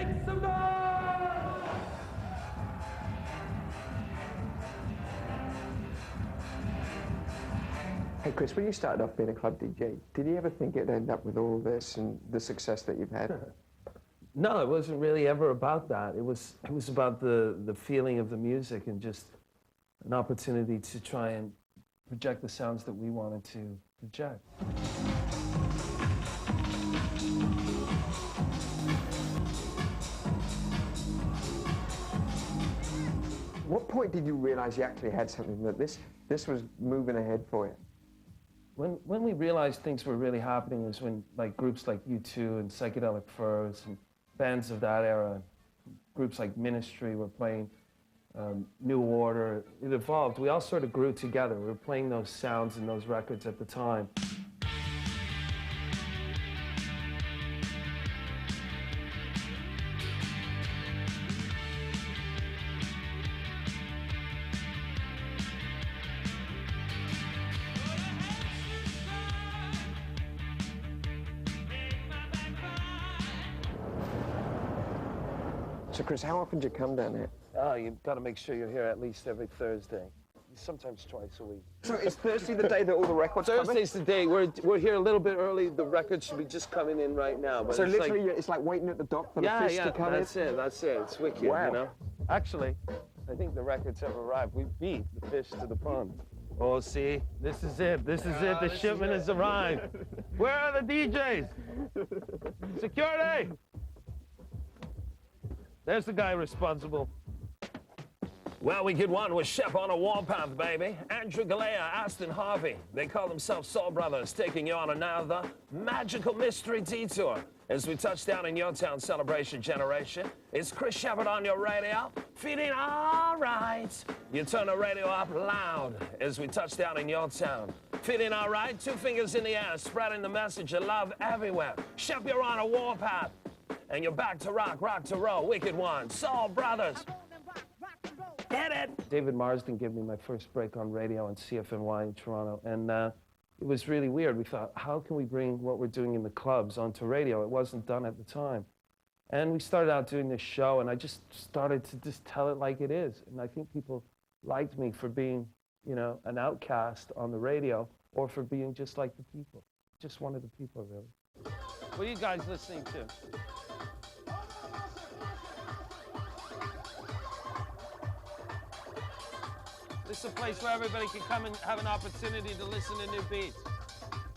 Make some noise! Hey Chris, when you started off being a club DJ, did you ever think it'd end up with all this and the success that you've had? No, it wasn't really ever about that. It was about the feeling of the music and just an opportunity to try and project the sounds that we wanted to project. What point did you realize you actually had something, that this was moving ahead for you? When we realized things were really happening was when like groups like U2 and Psychedelic Furs and bands of that era, groups like Ministry were playing New Order. It evolved. We all sort of grew together. We were playing those sounds and those records at the time. So Chris, how often do you come down here? Oh, you've got to make sure you're here at least every Thursday. Sometimes twice a week. So is Thursday the day that all the records come in? Thursday's the day. We're here a little bit early. The records should be just coming in right now. But so it's literally, like, it's like waiting at the dock for the fish to come in? that's it. It's wicked, Wow. you know? Actually, I think the records have arrived. We beat the fish to the pond. Oh, see? This is it. The shipment has arrived. Where are the DJs? Security! There's the guy responsible. Well, we get one with Sheppard on a warpath, baby. Andrew Galea, Aston Harvey. They call themselves Soul Brothers, taking you on another magical mystery detour. As we touch down in your town, Celebration Generation, it's Chris Sheppard on your radio, feeling all right. You turn the radio up loud as we touch down in your town. Feeling all right, 2 fingers in the air, spreading the message of love everywhere. Shep, you're on a warpath. And you're back to rock to roll, Wicked One, Soul Brothers. Get it! David Marsden gave me my first break on radio on CFNY in Toronto, and it was really weird. We thought, how can we bring what we're doing in the clubs onto radio? It wasn't done at the time. And we started out doing this show, and I just started to just tell it like it is. And I think people liked me for being, you know, an outcast on the radio, or for being just like the people. Just one of the people, really. What are you guys listening to? This is a place where everybody can come and have an opportunity to listen to new beats.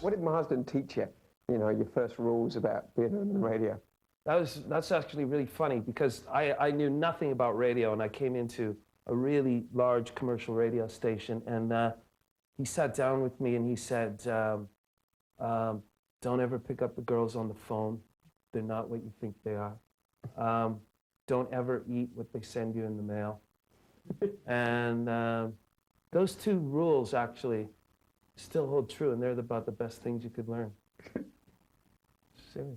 What did Marsden teach you? You know, your first rules about being on the radio? That's actually really funny because I knew nothing about radio, and I came into a really large commercial radio station, and he sat down with me and he said, don't ever pick up the girls on the phone. They're not what you think they are. Don't ever eat what they send you in the mail. And those 2 rules actually still hold true, and they're about the best things you could learn. Serious.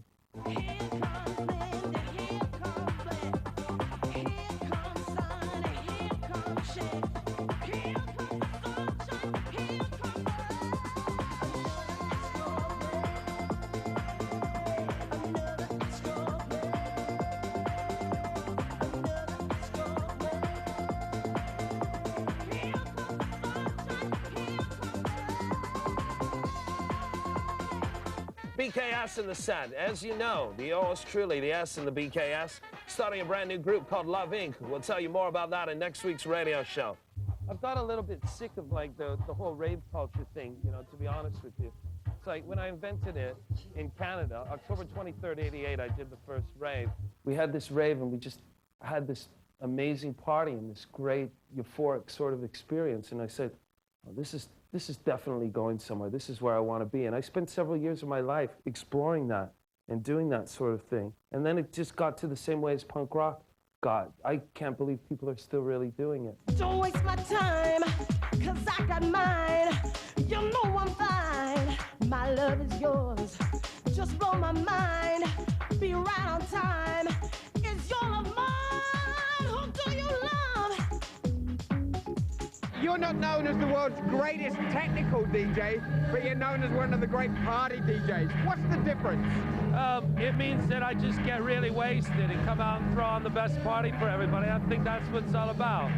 BKS in the set. As you know, the O's truly, the S in the BKS, starting a brand new group called Love Inc. We'll tell you more about that in next week's radio show. I've got a little bit sick of like the whole rave culture thing, you know, to be honest with you. It's like when I invented it in Canada, October 23rd, 88, I did the first rave. We had this rave and we just had this amazing party and this great euphoric sort of experience. And I said, oh, this is definitely going somewhere. This is where I want to be. And I spent several years of my life exploring that and doing that sort of thing. And then it just got to the same way as punk rock got. I can't believe people are still really doing it. Don't waste my time, 'cause I got mine. You know I'm fine. My love is yours. Just blow my mind. Be right on time. Is your love mine? Who do you love? You're not known as the world's greatest technical DJ, but you're known as one of the great party DJs. What's the difference? It means that I just get really wasted and come out and throw on the best party for everybody. I think that's what it's all about.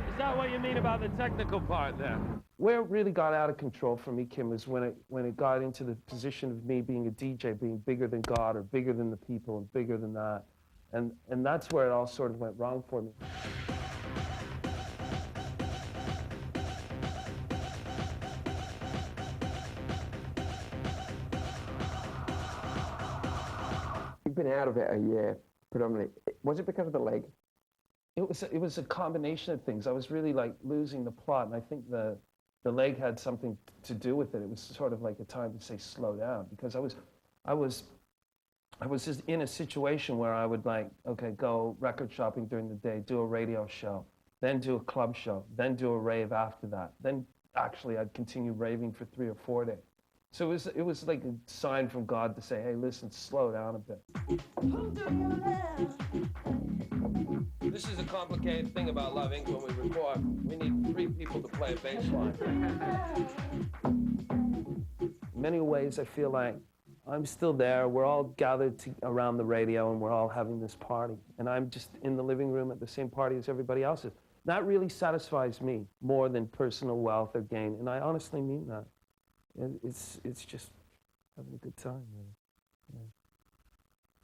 Is that what you mean about the technical part there? Where it really got out of control for me, Kim, was when it got into the position of me being a DJ, being bigger than God or bigger than the people and bigger than that. And that's where it all sort of went wrong for me. You've been out of it a year, predominantly. Was it because of the leg? It was a combination of things. I was really like losing the plot, and I think the leg had something to do with it. It was sort of like a time to say slow down, because I was just in a situation where I would like, okay, go record shopping during the day, do a radio show, then do a club show, then do a rave after that. Then actually I'd continue raving for 3 or 4 days. So it was like a sign from God to say, hey, listen, slow down a bit. This is a complicated thing about Love Inc. when we record. We need 3 people to play a bass line. In many ways, I feel like I'm still there. We're all gathered around the radio, and we're all having this party. And I'm just in the living room at the same party as everybody else is. That really satisfies me more than personal wealth or gain. And I honestly mean that. It's just having a good time, really. Yeah.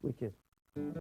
Wicked.